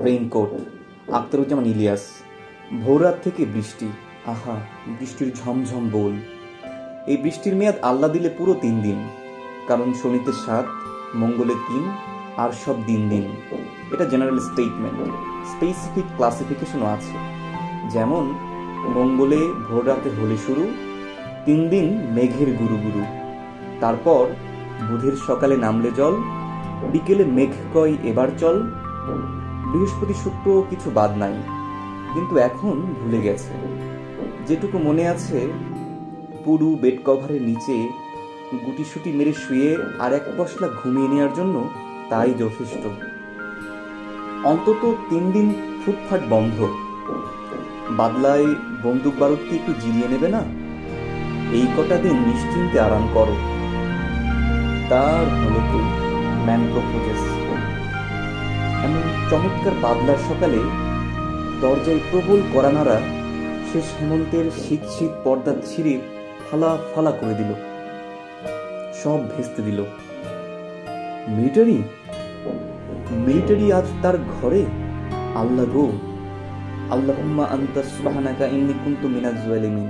Raincoat, Akhtaruzzaman Ilias. ভোররাত থেকে বৃষ্টি, আহা বৃষ্টির ঝমঝম বোল। এই বৃষ্টির মেয়াদ আল্লাহ দিলে পুরো 3 দিন, কারণ শনিতে 7, মঙ্গলে 3, আর সব দিন দিন। এটা জেনারেল স্টেটমেন্ট, স্পেসিফিক ক্লাসিফিকেশনও আছে। যেমন মঙ্গলে ভোর রাতে হলে শুরু, 3 দিন মেঘের গুরু গুরু। তারপর বুধের সকালে নামলে জল, বিকেলে মেঘ কয় এবার চল। বৃহস্পতি শুক্র কিছু বাদ নাই, কিন্তু এখন ভুলে গেছে। যেটুকু মনে আছে, পুরু বেড কভারের নিচে গুটিসুটি মেরে শুয়ে আর এক পশলা ঘুমিয়ে নেওয়ার জন্য তাই যথেষ্ট। অন্তত 3 দিন ফুটফাট বন্ধ। বাদলায় বন্দুক বারুদ কি একটু জিরিয়ে নেবে না? এই কটা দিন নিশ্চিন্তে আরাম করো। তার হলো কই ম্যান প্রপোজেস। এমন চমৎকার বাদলার সকালে দরজায় প্রবল কড়ানাড়া শেষ হেমন্তের শীত শীত পর্দা ছিঁড়ে ফালা ফালা করে দিল, সব ভেস্তে দিল। মিলিটারি মিলিটারি আজ তার ঘরে। আল্লাহ গো, আল্লাহুম্মা আনতা সুবহানাকা ইন্নী কুনতু মিনাজ জালিমিন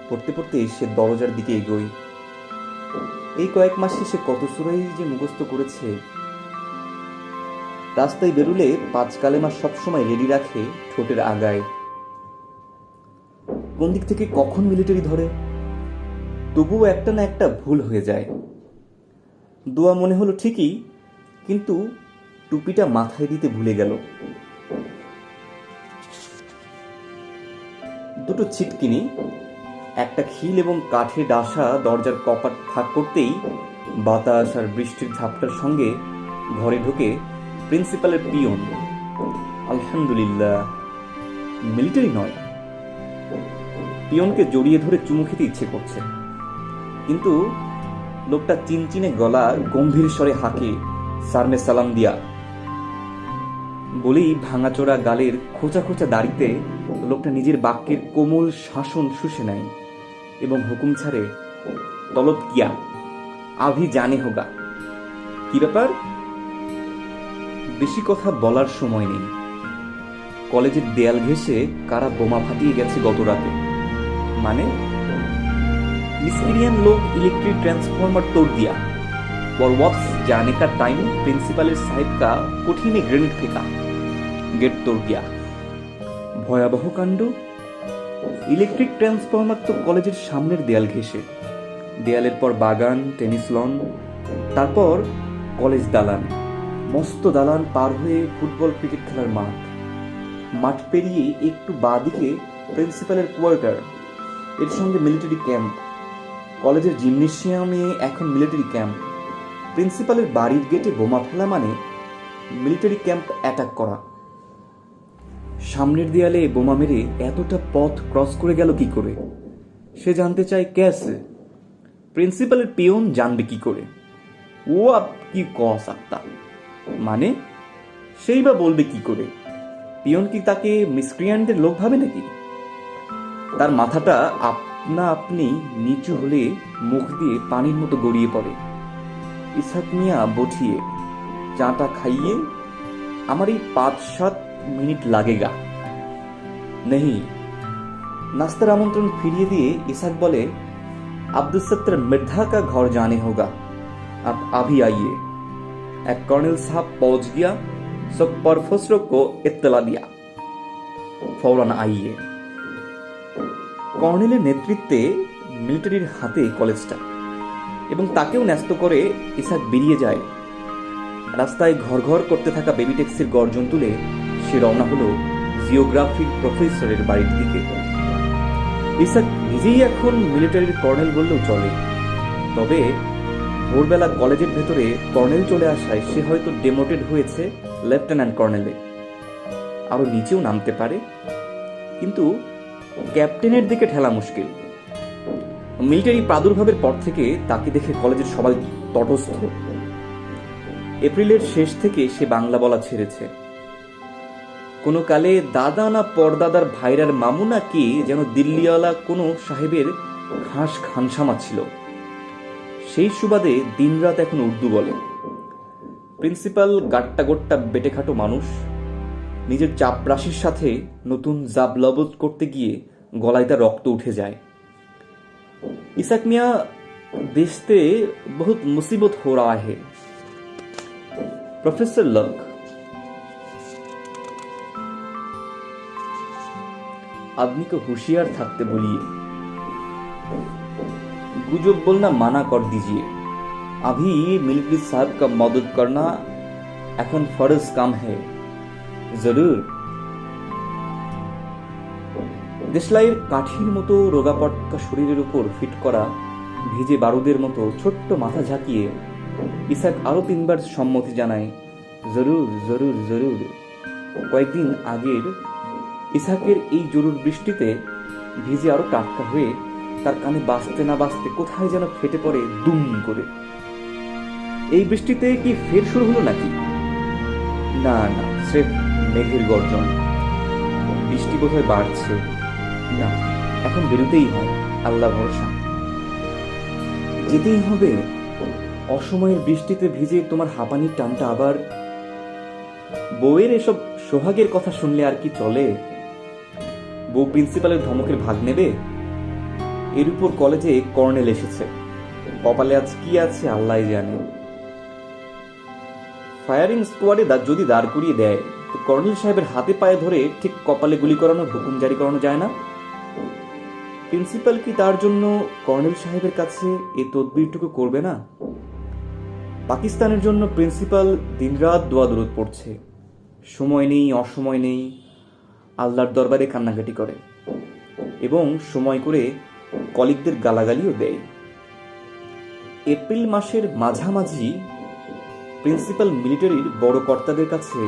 পড়তে পড়তে সে দরজার দিকে এগোয়। এই কয়েক মাসে সে কত সূরাই যে মুখস্থ করেছে। রাস্তায় বেরুলে 5 কালেমা সবসময় রেডি রাখে ঠোঁটের আগায়। কোন দিক থেকে কখন মিলিটারি ধরে, তবুও একটা না একটা ভুল হয়ে যায়। দোয়া মনে হলো ঠিকই, কিন্তু টুপিটা মাথায় দিতে ভুলে গেল। দুটো ছিটকিনি, একটা খিল এবং কাঠে ডাসা দরজার কপাট ফাঁক করতেই বাতাস আর বৃষ্টির ঝাপটার সঙ্গে ঘরে ঢুকে প্রিন্সিপালের পিয়ন। আলহামদুলিল্লাহ, মিলিটারি নয়। পিয়নকে জড়িয়ে ধরে চুমু খেতে ইচ্ছে করছে, কিন্তু লোকটা চিনচিনে গলা গম্ভীর স্বরে হাঁকে, সারমে সালাম দিয়া। বলেই ভাঙাচোরা গালের খোঁচা খোঁচা দাড়িতে লোকটা নিজের বাক্যের কোমল শাসন শুষে নেয় এবং হুকুম ছাড়ে, তলব কিয়া, আভি জানে হোগা। কি ব্যাপার? বেশি কথা বলার সময় নেই। কলেজের দেয়াল ঘেঁষে কারা বোমা ফাটিয়ে গেছে গত রাতে। মানে मिस्क्रियन लोग इलेक्ट्रिक ट्रांसफॉर्मर तोड़ दिया और वापस जाने का टाइम प्रिंसिपल साहिब का कोठी में ग्रेनेड फेंका, गेट तोड़ दिया। ভয়াবহ কাণ্ড। ইলেকট্রিক ট্রান্সফরমার তো কলেজের সামনের দেয়াল ঘেঁষে, দেয়ালের পর বাগান, টেনিস লন, তারপর কলেজ দালান, মস্ত দালান পার হয়ে ফুটবল ক্রিকেট খেলার মাঠ, মাঠ পেরিয়ে একটু বাঁ দিকে প্রিন্সিপালের কোয়ার্টার, এর সঙ্গে মিলিটারি ক্যাম্প। কলেজের জিমনেশিয়ামে এখন মিলিটারি ক্যাম্প। প্রিন্সিপালের বাড়ির গেটে বোমা ফেলা মানে মিলিটারি ক্যাম্প অ্যাটাক করা। সামনের দেয়ালে বোমা মেরে এতটা পথ ক্রস করে গেল কি করে? সে জানতে চায় ক্যাসে। প্রিন্সিপালের পিয়ন জানবে কি করে? ও আপ কি কসাক্তা, মানে সেই বা বলবে কি করে? পিয়ন কি তাকে মিসক্রিয়ানদের লোক ভাবে নাকি? তার মাথাটা আপনা আপনি নিচু হলে মুখ দিয়ে পানির মতো গড়িয়ে পড়ে। ইসহাক মিয়া বঠিয়ে চাটা খাইয়ে, আমার এই 5-7 মিনিট লাগেগা নেই। নাস্তার আমন্ত্রণ ফিরিয়ে দিয়ে ইসহাক বলে, আব্দুল সত্তর मिर्धा का घर जाने होगा, आप अभी आइए। एक कर्नल साहब पहुंच गया, सब प्रोफेसरों को इत्तला दिया, फौरन आइए। কর্নেলের নেতৃত্বে মিলিটারির হাতে কলেজটা, এবং তাকেও ন্যস্ত করে ইসহাক বেরিয়ে যায়। রাস্তায় ঘর ঘর করতে থাকা বেবি ট্যাক্সির গর্জন তুলে সে রওনা হলো জিওগ্রাফির প্রফেসরের বাড়ির দিকে। ইসহাক নিজেই এখন মিলিটারির কর্নেল বললেও চলে, তবে ভোরবেলা কলেজের ভেতরে কর্নেল চলে আসায় সে হয়তো ডেমোটেড হয়েছে লেফটেন্যান্ট কর্নেলে, আরো নিচেও নামতে পারে, কিন্তু ক্যাপ্টেনের দিকে ঠেলা মুশকিল। মিলিটারি প্রাদুর্ভাবের পর থেকে তাকে দেখে কলেজের সবাই তটস্থ। এপ্রিলের শেষ থেকে সে বাংলা বলা ছেড়েছে। কোনো কালে দাদা না পরদাদার ভাইরার মামু না কে যেন দিল্লিওয়ালা কোনো সাহেবের ঘাস খানসামা ছিল, সেই সুবাদে দিনরাত এখন উর্দু বলে। প্রিন্সিপাল গাট্টা গোট্টা বেটে খাটো মানুষ, নিজের চাপরাশির সাথে নতুন জাবলবত করতে গিয়ে গলায় তার রক্ত উঠে যায়। ইসাক মিয়া देखते बहुत मुसीबत हो रहा है। प्रोफेसर लक, आदमी को होशियार থাকতে বলিए, गुजब बोलना माना कर दीजिए। अभी मिलिट्री साहब का मदद करना এখন फर्ज काम है, जरूर। দেশলাইয়ের কাঠির মতো রোগাপটকা শরীরের উপর ফিট করা ভিজে বারুদের মতো ছোট্ট মাথা ঝাঁকিয়ে ইসাক আরো 3 বার সম্মতি জানায়, জরুর জরুর জরুর। কয়েকদিন আগের ইসাকের এই জরুর বৃষ্টিতে ভিজে আরো টাটকা হয়ে তার কানে বাজতে না বাজতে কোথায় যেন ফেটে পড়ে দুম করে। এই বৃষ্টিতে কি ফের শুরু হলো নাকি? না না, স্রেফ মেঘের গর্জন। বৃষ্টি বোধহয় বাড়ছে। না, এখন বেরোতেই হয়, আল্লাহ ভরসা। যেতেই হবে। অসময়ের বৃষ্টিতে ভিজে তোমার হাঁপানির টানটা আবার। বউয়ের এসব সোহাগের কথা শুনলে আর কি চলে? বউ প্রিন্সিপালের ধমকের ভাগ নেবে? এর উপর কলেজে কর্নেল এসেছে, কপালে আজ কি আছে আল্লাহ জানে। ফায়ারিং স্কোয়াডে যদি দাঁড় করিয়ে দেয় তো কর্নেল সাহেবের হাতে পায়ে ধরে ঠিক কপালে গুলি করানোর হুকুম জারি করানো যায় না? প্রিন্সিপাল কি তার জন্য কর্নেল সাহেবের কাছে এই তদবিরটুকু করবে না? পাকিস্তানের জন্য প্রিন্সিপাল দিনরাত দোয়া দরুদ পড়ছে, সময় নেই অসময় নেই, আল্লাহর দরবারে কান্নাকাটি করে এবং সময় করে কলিগদের গালাগালিও দেয়। এপ্রিল মাসের মাঝামাঝি প্রিন্সিপাল মিলিটারির বড় কর্তাদের কাছে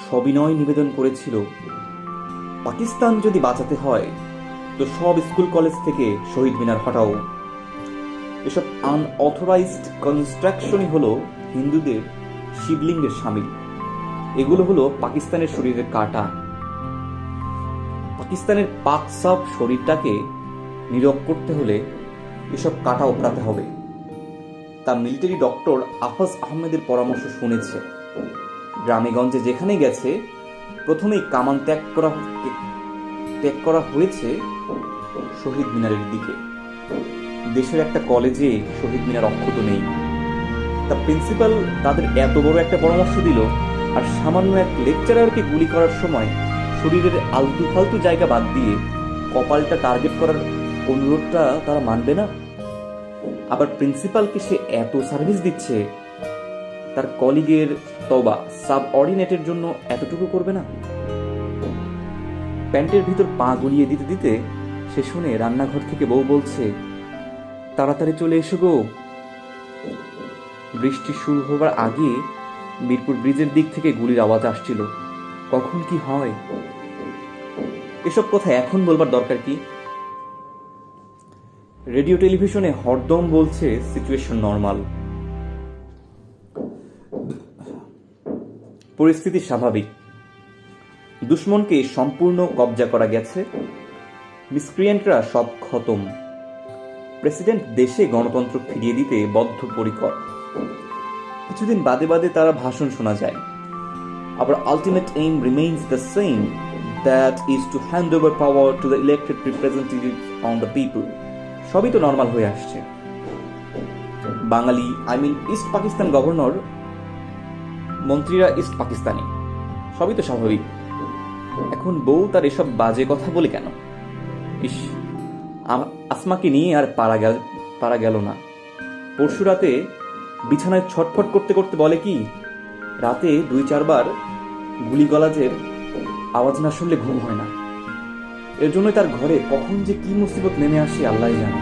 সবিনয় নিবেদন করেছিল, পাকিস্তান যদি বাঁচাতে হয় তো সব স্কুল কলেজ থেকে শহীদ মিনার হটাও। এসব আনঅথরাইজড কনস্ট্রাকশনই হলো হিন্দুদের শিবলিঙ্গের সামিল। এগুলো হলো পাকিস্তানের শরীরের কাটা। পাকিস্তানের পাক সাফ শরীরটাকে নীরব করতে হলে এসব কাটা ওপরাতে হবে। তা মিলিটারি ডক্টর আফাজ আহমেদের পরামর্শ শুনেছে। গ্রামে গঞ্জে যেখানে গেছে প্রথমেই কামান ত্যাগ করা হয়েছে শহীদ মিনারের দিকে। দেশের একটা কলেজে শহীদ মিনার অক্ষত নেই। তা প্রিন্সিপাল তাদের এত বড় একটা পরামর্শ দিল, আর সামান্য এক লেকচারারকে গুলি করার সময় শরীরের আলতু ফালতু জায়গা বাদ দিয়ে কপালটা টার্গেট করার অনুরোধটা তারা মানবে না? আবার প্রিন্সিপালকে সে এত সার্ভিস দিচ্ছে, তার কলিগের তবা সাবঅর্ডিনেটের জন্য এতটুকু করবে না? প্যান্টের ভিতর পা গলিয়ে দিতে দিতে সে শুনে রান্নাঘর থেকে বউ বলছে, তাড়াতাড়ি চলে এসো গো। বৃষ্টি শুরু হবার আগে মিরপুর ব্রিজের দিক থেকে গুলির আওয়াজ আসছিল। কখন কি হয় এসব কথা এখন বলবার দরকার কি? রেডিও টেলিভিশনে হরদম বলছে সিচুয়েশন নরমাল, পরিস্থিতি স্বাভাবিক, দুশ্মনকে সম্পূর্ণ কবজা করা গেছে, মিসক্রিয়েন্টরা সব খতম, প্রেসিডেন্ট দেশে গণতন্ত্র ফিরিয়ে দিতে বদ্ধপরিকর। কিছুদিন বাদে বাদে তারা ভাষণ শোনা যায়, আবার ultimate aim remains the same, that is to hand over power to the elected representatives on the people. সবই তো নর্মাল হয়ে আসছে। বাঙালি ইস্ট পাকিস্তান গভর্নর, মন্ত্রীরা ইস্ট পাকিস্তানি, সবই তো স্বাভাবিক। এখন বউ তার এসব বাজে কথা বলে কেন? ইস, আসমাকে নিয়ে আর পারা গেল না। পরশু রাতে বিছানায় ছটফট করতে করতে বলে কি, রাতে 2-4 বার গুলিগলাজের আওয়াজ না শুনলে ঘুম হয় না। এর জন্য তার ঘরে কখন যে কি মুসিবত নেমে আসে আল্লাহ জানে।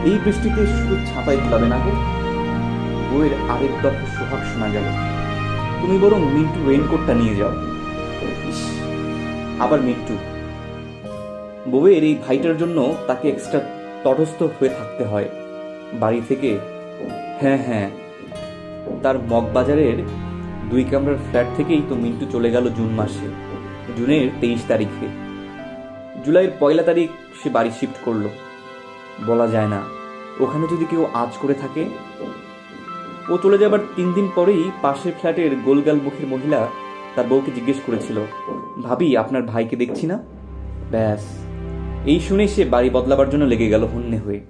এই বৃষ্টিতে শুধু ছাতাই ফেলাবে না গো। বউয়ের আরেক দফা সোহাগ শোনা গেল, তুমি বরং মিন্টু রেইনকোটটা নিয়ে যাও। ইস, আবার মিন্টু। বউয়ের এই ভাইটার জন্য তাকে এক্সট্রা তটস্থ হয়ে থাকতে হয় বাড়ি থেকে। হ্যাঁ, তার মগবাজারের 2 কামরার ফ্ল্যাট থেকেই তো মিন্টু চলে গেল জুন মাসে, জুনের 23 তারিখে। জুলাইয়ের 1 তারিখ সে বাড়ি শিফট করলো। বলা যায় না, ওখানে যদি কেউ আজ করে থাকে। ও চলে যাবার 3 দিন পরেই পাশের ফ্ল্যাটের গোলগাল মুখের মহিলা তার বউকে জিজ্ঞেস করেছিল, ভাবি আপনার ভাইকে দেখছি না। ব্যাস, এই শুনে সে বাড়ি বদলাবার জন্য লেগে গেল হন্যে হয়ে।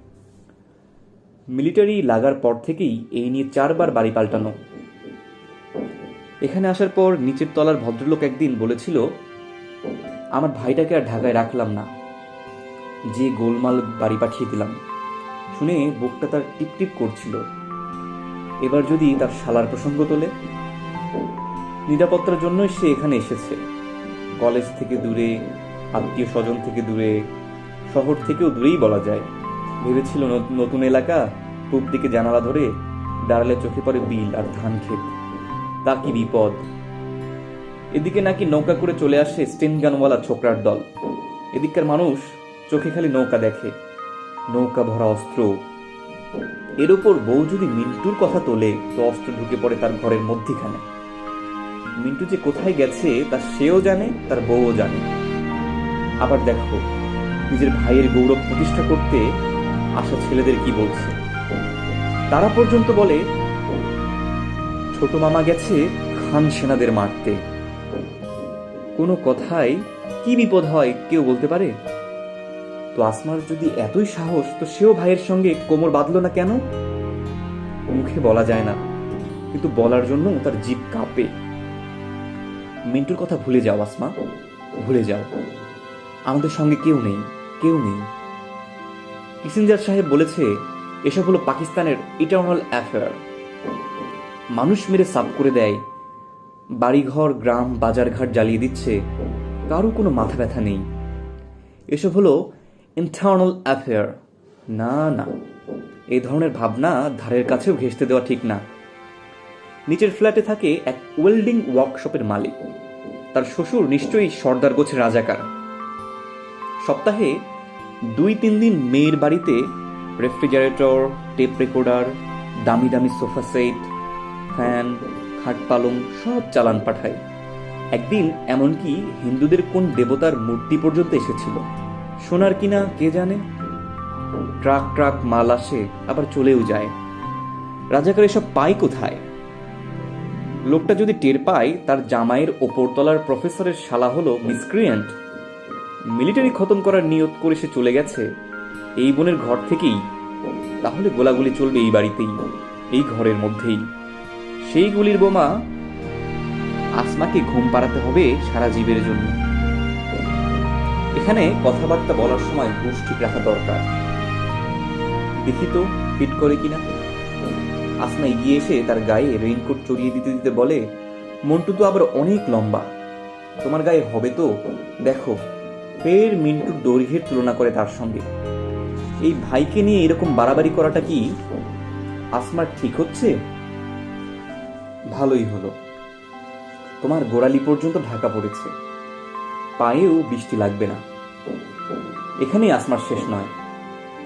মিলিটারি লাগার পর থেকেই এই নিয়ে 4 বার বাড়ি পাল্টানো। এখানে আসার পর নিচের তলার ভদ্রলোক একদিন বলেছিল, আমার ভাইটাকে আর ঢাকায় রাখলাম না, যে গোলমাল বাড়ি পাঠিয়ে দিলাম। শুনে বুকটা তার টিপটিপ করছিল। এবার যদি তার শালার প্রসঙ্গ তোলে। নিরাপত্তার জন্যই সে এখানে এসেছে। কলেজ থেকে দূরে, আত্মীয় স্বজন থেকে দূরে, শহর থেকেও দূরেই বলা যায়। ভেবেছিল নতুন এলাকা, পূব দিকে জানালা ধরে দাঁড়ালে চোখে পড়ে বিল আর ধান ক্ষেত। তা কি বিপদ! এদিকে নাকি নৌকা করে চলে আসে স্টেনগানওয়ালা ছোকরার দল। এদিককার মানুষ চোখে খালি নৌকা দেখে, নৌকা ভরা অস্ত্র। এর উপর বউ যদি মিন্টুর কথা তোলে তো অস্ত্র ঢুকে পড়ে তার ঘরের মধ্যিখানে। মিন্টু যে কোথায় গেছে তা সেও জানে, তার বউও জানে। আবার দেখো, নিজের ভাইয়ের গৌরব প্রতিষ্ঠা করতে আসা ছেলেদের কি বলছে। তারা পর্যন্ত বলে, ছোট মামা গেছে খান সেনাদের মারতে। কোনো কথায় কি বিপদ হয় কেউ বলতে পারে? তো আসমার যদি এতই সাহস, তো সেও ভাইয়ের সঙ্গে কোমর বাঁধল না কেন? মুখে বলা যায় না, কিন্তু বলার জন্য তার জিভ কাঁপে। মিন্টুর কথা ভুলে যাও আসমা, ভুলে যাও। আমাদের সঙ্গে কেউ নেই, কেউ নেই। কিসিঞ্জার সাহেব বলেছে, এসব হলো পাকিস্তানের ইটারনাল অ্যাফেয়ার। মানুষ মেরে সাফ করে দেয়, বাড়িঘর গ্রাম বাজারঘাট জ্বালিয়ে দিচ্ছে, কারো কোনো মাথা ব্যথা নেই। এসব হলো ইন্টারনাল অ্যাফেয়ার। না না, এই ধরনের ভাবনা ধারের কাছেও ঘেঁষতে দেওয়া ঠিক না। নিচের ফ্ল্যাটে থাকে এক ওয়েল্ডিং ওয়ার্কশপের মালিক। তার শ্বশুর নিশ্চয়ই সর্দার গোছের রাজাকার। সপ্তাহে 2-3 দিন মেয়ের বাড়িতে রেফ্রিজারেটর, টেপ রেকর্ডার, দামি দামি সোফা সেট, ফ্যান, খাট পালং সব চালান পাঠায়। একদিন এমনকি হিন্দুদের কোন দেবতার মূর্তি পর্যন্ত এসেছিল। সোনার কিনা কে জানে। ট্রাক ট্রাক মাল আসে, আবার চলেও যায়। রাজাকার এসব পায় কোথায়? লোকটা যদি টের পায় তার জামাইয়ের ওপরতলার প্রফেসরের শালা হলো মিসক্রিয়েন্ট, মিলিটারি খতম করার নিয়ত করে সে চলে গেছে এই বোনের ঘর থেকেই, তাহলে গোলাগুলি চলবে এই বাড়িতেই, এই ঘরের মধ্যেই। সেই গুলির বোমা আসমাকে ঘুম পাড়াতে হবে সারা জীবের জন্য। এখানে কথাবার্তা বলার সময় হুঁশ ঠিক রাখা দরকার। দেখি তো ফিট করে কিনা। আসমা এগিয়ে এসে তার গায়ে রেইনকোট চড়িয়ে দিতে দিতে বলে, মন্টু তো আবার অনেক লম্বা, তোমার গায়ে হবে তো? দেখো, ফের মিন্টুর দৈর্ঘ্যের তুলনা করে তার সঙ্গে। এই ভাইকে নিয়ে এরকম বাড়াবাড়ি করাটা কি আসমার ঠিক হচ্ছে? ভালোই হলো, তোমার গোড়ালি পর্যন্ত ঢাকা পড়েছে, পায়েও বৃষ্টি লাগবে না। এখানেই আসমার শেষ নয়।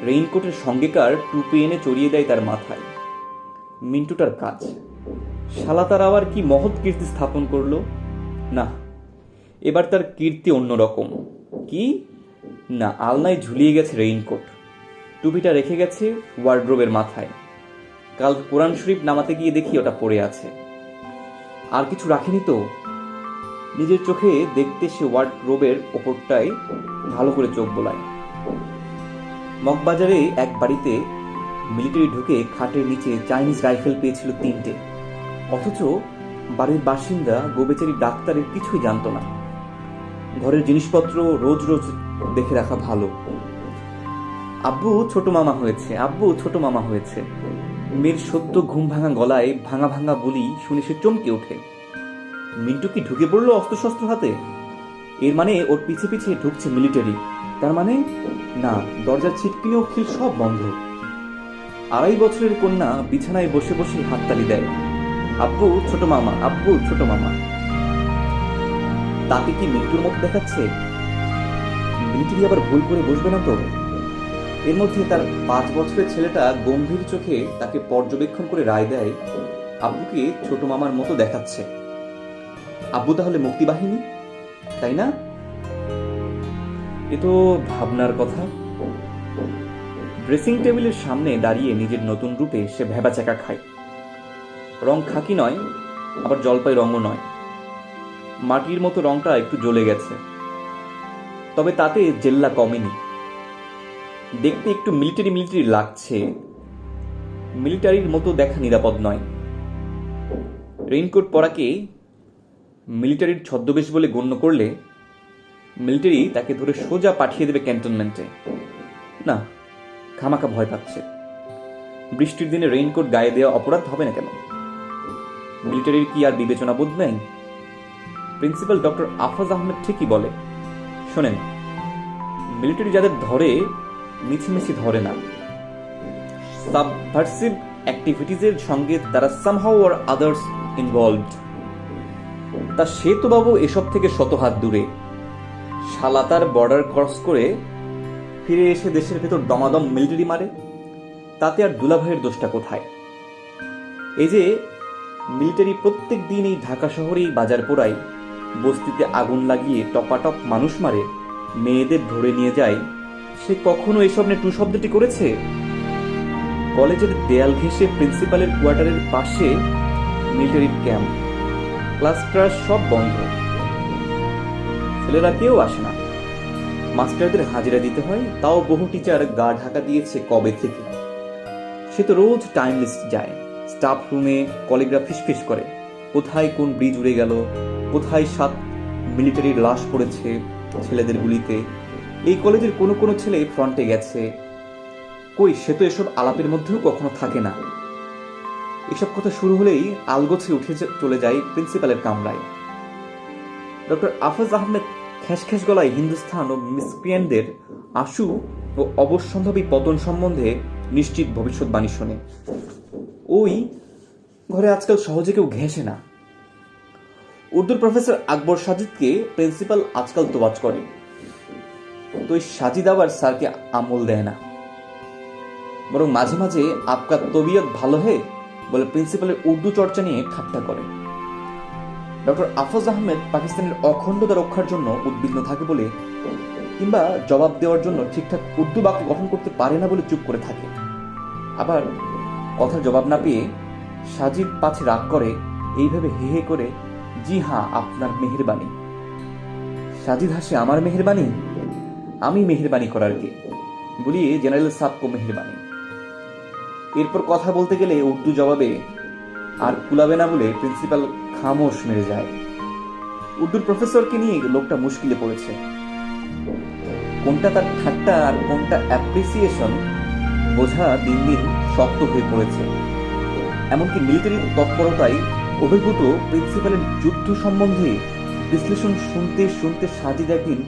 রেইনকোটের সঙ্গেকার টুপি এনে চড়িয়ে দেয় তার মাথায়। মিন্টুটার কাজ। শালা তার আবার কি মহৎ কীর্তি স্থাপন করলো না, এবার তার কীর্তি অন্যরকম। কি না, আলনায় ঝুলিয়ে গেছে রেইনকোট, টুপিটা রেখে গেছে ওয়ার্ড্রোবের মাথায়। কাল কোরআন শরীফ নামাতে গিয়ে দেখি ওটা পড়ে আছে। আর কিছু রাখেনি তো? নিজের চোখে দেখতে সে ওয়ার্ড্রোবের ওপরটায় ভালো করে চোখ বোলায়। মগবাজারে এক বাড়িতে মিলিটারি ঢুকে খাটের নিচে চাইনিজ রাইফেল পেয়েছিল 3টে, অথচ বাড়ির বাসিন্দা গোবেচারি ডাক্তারের কিছুই জানত না। ঘরের জিনিসপত্র রোজ রোজ দেখে রাখা ভালো। আব্বু ছোট মামা হয়েছে, আব্বু ছোট মামা হয়েছে। মেয়ের সদ্য ঘুম ভাঙা গলায় ভাঙা ভাঙা বলি শুনে সে চমকে ওঠে। মিন্টু কি ঢুকে পড়লো অস্ত্রশস্ত্র হাতে? এর মানে ওর পিছে পিছে ঢুকছে মিলিটারি। তার মানে না, দরজার ছিটকিনিও খিল সব বন্ধ। 2.5 বছরের কন্যা বিছানায় বসে বসে হাততালি দেয়, আব্বু ছোট মামা, আব্বু ছোট মামা। তাকে কি মৃত্যুর মতো দেখাচ্ছে? মিলিটারি আবার ভুল করে বসবে না তো? এর মধ্যে তার 5 বছরের ছেলেটা গম্ভীর চোখে তাকে পর্যবেক্ষণ করে রায় দেয়, আব্বুকে ছোট মামার মতো দেখাচ্ছে। আব্বু তাহলে মুক্তিবাহিনী, তাই না? এ তো ভাবনার কথা। ড্রেসিং টেবিলের সামনে দাঁড়িয়ে নিজের নতুন রূপে সে ভেবাচাকা খায়। রং খাকি নয়, আবার জলপাই রঙও নয়। মাটির মতো রংটা একটু জ্বলে গেছে, তবে তাতে জেল্লা কমেনি। দেখতে একটু মিলিটারি মিলিটারি লাগছে, মিলিটারির মতো দেখা নিরাপদ নয়। রেইনকোট পরাকে মিলিটারির ছদ্মবেশ বলে গণ্য করলে মিলিটারি তাকে ধরে সোজা পাঠিয়ে দেবে ক্যান্টনমেন্টে। না, খামাখা ভয় পাচ্ছে। বৃষ্টির দিনে রেইনকোট গায়ে দেওয়া অপরাধ হবে না কেন? মিলিটারির কি আর বিবেচনা বোধ নেই? প্রিন্সিপাল ডক্টর আফাজ আহমেদ ঠিকই বলে। শোনেন, মিলিটারি যাদের ধরে মিছিমিছি ধরে না, সাবভার্সিভ অ্যাক্টিভিটিজের সঙ্গে তারা সামহাউ অর আদার্স ইনভলভড। তা সে তো বাবু এসব থেকে শত হাত দূরে। শালা তার বর্ডার ক্রস করে ফিরে এসে দেশের ভেতর দমাদম মিলিটারি মারে, তাতে আর দুলাভাইয়ের দোষটা কোথায়? এই যে মিলিটারি প্রত্যেক দিন এই ঢাকা শহরেই বাজার পোড়ায়, বস্তিতে আগুন লাগিয়ে টপাটপ মানুষ মারে, মেয়েদের ধরে নিয়ে যায়, সে কখনো এসব নিয়ে টু শব্দটি করেছে? কলেজের দেয়াল ঘেঁষে প্রিন্সিপালের কোয়ার্টারের পাশে মিলিটারির ক্যাম্প, ক্লাস ক্লাস সব বন্ধ, ছেলেরা কেউ আসে না। মাস্টারদের হাজিরা দিতে হয়, তাও বহু টিচার গা ঢাকা দিয়েছে কবে থেকে। সে তো রোজ টাইম লিস্ট যায়, স্টাফ রুমে কলিগরা ফিসফিস করে, কোথায় কোন ব্রিজ উড়ে গেল, কোথায় 7 মিলিটারির লাশ পড়েছে ছেলেদের গুলিতে, এই কলেজের কোনো কোনো ছেলে ফ্রন্টে গেছে। কই, সে তো এসব আলাপের মধ্যেও কখনো থাকে না। এসব কথা শুরু হলেই আলগোছে উঠে চলে যায় প্রিন্সিপালের কামরায়। ডক্টর আফাজ আহমেদ খ্যাস গলায় হিন্দুস্থান ও মিসক্রিয়েন্টদের আশু ও অবশ্যম্ভাবী পতন সম্বন্ধে নিশ্চিত ভবিষ্যৎবাণী শোনে। ওই ঘরে আজকাল সহজে কেউ ঘেঁষে না। উর্দুর প্রফেসর আকবর সাজিদকে প্রিন্সিপাল আজকাল তোয়াজ করে, তো ওই সাজিদ আবার স্যারকে আমল দেয় না, বরং মাঝে মাঝে আপকা তবিয়ত ভালো হে বলে প্রিন্সিপালের উর্দু চর্চা নিয়ে ঠাট্টা করে। ডক্টর আফাজ আহমেদ পাকিস্তানের অখণ্ডতা রক্ষার জন্য উদ্বিগ্ন থাকে বলে, কিংবা জবাব দেওয়ার জন্য ঠিকঠাক উর্দু বাক্য গঠন করতে পারে না বলে চুপ করে থাকে। আবার কথার জবাব না পেয়ে সাজিদ পাছে রাগ করে, এইভাবে হে হে করে, জি হ্যাঁ আপনার মেহেরবানি। সাজিদ হাসে, আমার মেহেরবানি? আমি মেহেরবানি করার কে? বলিয়ে জেনারেল সাহেব মেহেরবানি। এরপর কথা বলতে গেলে উর্দু জবাবে আর কুলাবে না বলে প্রিন্সিপাল খামোশ মেরে যায়। উর্দুর প্রফেসরকে নিয়ে লোকটা মুশকিলে পড়েছে। কোনটা তার ঠাট্টা আর কোনটা অ্যাপ্রিসিয়েশন বোঝা দিন দিন শক্ত হয়ে পড়েছে। এমনকি মিলিটারি তৎপরতায় অভিভূত প্রিন্সিপালের যুদ্ধ সম্বন্ধে বিশ্লেষণ শুনতে শুনতে সাজিদ একদিন,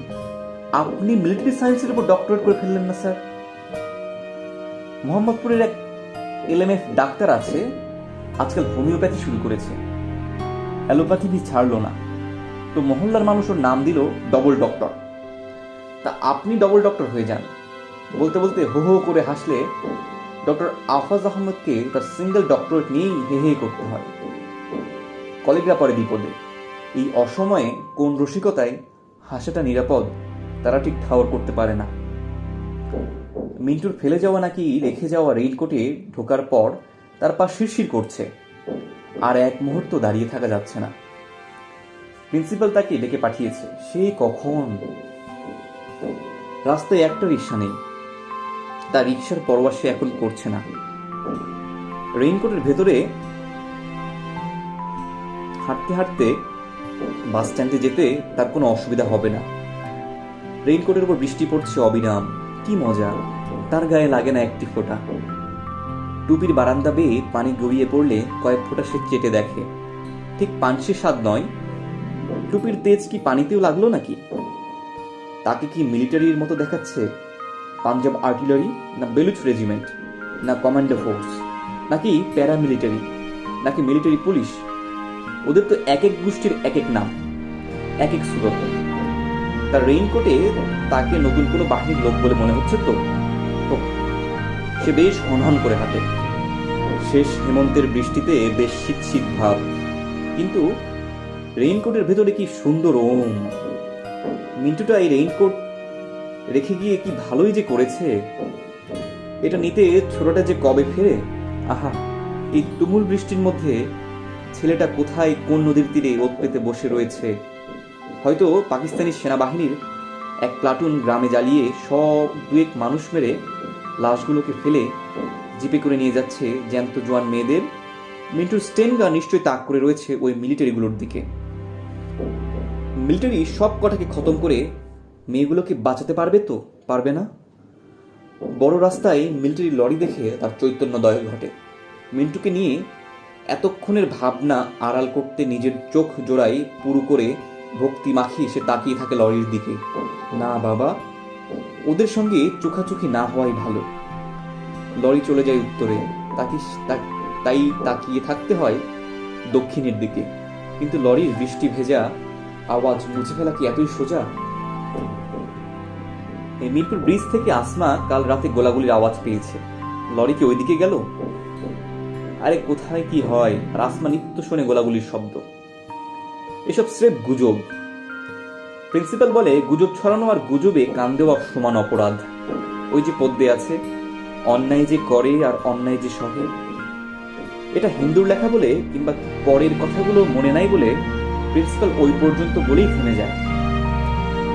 আপনি মিলিটারি সায়েন্সের উপর ডক্টরেট করে ফেললেন না স্যার? মোহাম্মদপুরের এক এলএমএফ ডাক্তার আছে, আজকাল হোমিওপ্যাথি শুরু করেছে, অ্যালোপ্যাথি ভি ছাড়লো না, তো মহল্লার মানুষ ওর নাম দিল ডবল ডক্টর। তা আপনি ডবল ডক্টর হয়ে যান। বলতে বলতে হো হো করে হাসলে ডক্টর আফাজ আহমেদকে তার সিঙ্গেল ডক্টরেট নিয়েই হে হে করতে হয়। কলিগরা পরে বিপদে। এই অসময়ে কোন রসিকতায় হাসাটা নিরাপদ তারা ঠিক ঠাওর করতে পারে না। মিন্টুর ফেলে যাওয়া নাকি রেখে যাওয়া রেইনকোটে ঢোকার পর তার পা শিরশির করছে, আর এক মুহূর্ত দাঁড়িয়ে থাকা যাচ্ছে না। প্রিন্সিপাল তাকে ডেকে পাঠিয়েছে, সে কখন। রাস্তায় একটা রিক্সা নেই, তার রিক্সার পরোয়া সে এখন করছে না। রেইনকোটের ভেতরে হাঁটতে হাঁটতে বাস স্ট্যান্ডে যেতে তার কোনো অসুবিধা হবে না। রেইনকোটের উপর বৃষ্টি পড়ছে অবিরাম, কি মজা, তার গায়ে লাগে না একটি ফোঁটা। টুপির বারান্দা বেয়ে পানি গড়িয়ে পড়লে কয়েক ফোঁটা সে চেটে দেখে, ঠিক পানসে স্বাদ নয়। টুপির তেজ কি পানিতেও লাগলো নাকি? তাকে কি মিলিটারির মতো দেখাচ্ছে? পাঞ্জাব আর্টিলারি, না বেলুচ রেজিমেন্ট, না কমান্ডো ফোর্স, নাকি প্যারামিলিটারি, নাকি মিলিটারি পুলিশ? ওদের তো এক এক গোষ্ঠীর এক এক নাম, এক এক সুরত। তার রেইনকোটে তাকে নতুন কোনো বাহিনীর লোক বলে মনে হচ্ছে তো? সে বেশ হনহন করে হাঁটে। শেষ হেমন্তের বৃষ্টিতে বেশ শীত শীত ভাব, কিন্তু রেইনকোটের ভেতরে কি সুন্দর ওম। মিন্টুটা এই রেইনকোট রেখে গিয়ে কি ভালোই যে করেছে। এটা নিতে ছোটটা যে কবে ফেরে। আহা, এই তুমুল বৃষ্টির মধ্যে ছেলেটা কোথায় কোন নদীর তীরে ওত পেতে বসে রয়েছে হয়তো পাকিস্তানি সেনাবাহিনীর এক প্লাটুন গ্রামে জ্বালিয়ে সব দুয়েক মানুষ মেরে লাশগুলোকে ফেলে জিপে করে নিয়ে যাচ্ছে জ্যান্ত জোয়ান মেয়েদের। মিন্টুর স্টেনগা নিশ্চয়ই তাক করে রয়েছে ওই মিলিটারিগুলোর দিকে। মিলিটারি সব কটাকে খতম করে মেয়েগুলোকে বাঁচাতে পারবে তো? পারবে না। বড় রাস্তায় মিলিটারি লরি দেখে তার চৈতন্যদয় ঘটে। মিন্টুকে নিয়ে এতক্ষণের ভাবনা আড়াল করতে নিজের চোখ জোড়াই পুরু করে ভক্তি মাখিয়ে সে তাকিয়ে থাকে লরির দিকে। না বাবা, ওদের সঙ্গে চোখাচোখি না হওয়াই ভালো। লরি চলে যায় উত্তরে, তাই তাকিয়ে থাকতে হয় দক্ষিণের দিকে। কিন্তু লরির বৃষ্টি ভেজা আওয়াজ মুছে ফেলা কি এতই সোজা? মিরপুর ব্রিজ থেকে আসমা কাল রাতে গোলাগুলির আওয়াজ পেয়েছে। লরি কি ওইদিকে গেল? আরে কোথায় কি হয়, আর আসমা নিত্য শোনে গোলাগুলির শব্দ। এসব স্রেফ গুজব। প্রিন্সিপাল বলে গুজব ছড়ানো আর গুজবে কান দেওয়া সমান অপরাধ। ওই যে পদ্যে আছে, অন্যায় যে করে আর অন্যায় যে সহে। এটা হিন্দুর লেখা বলে কিংবা পরের কথাগুলো মনে নাই বলে প্রিন্সিপাল ওই পর্যন্ত বলেই থেমে যায়।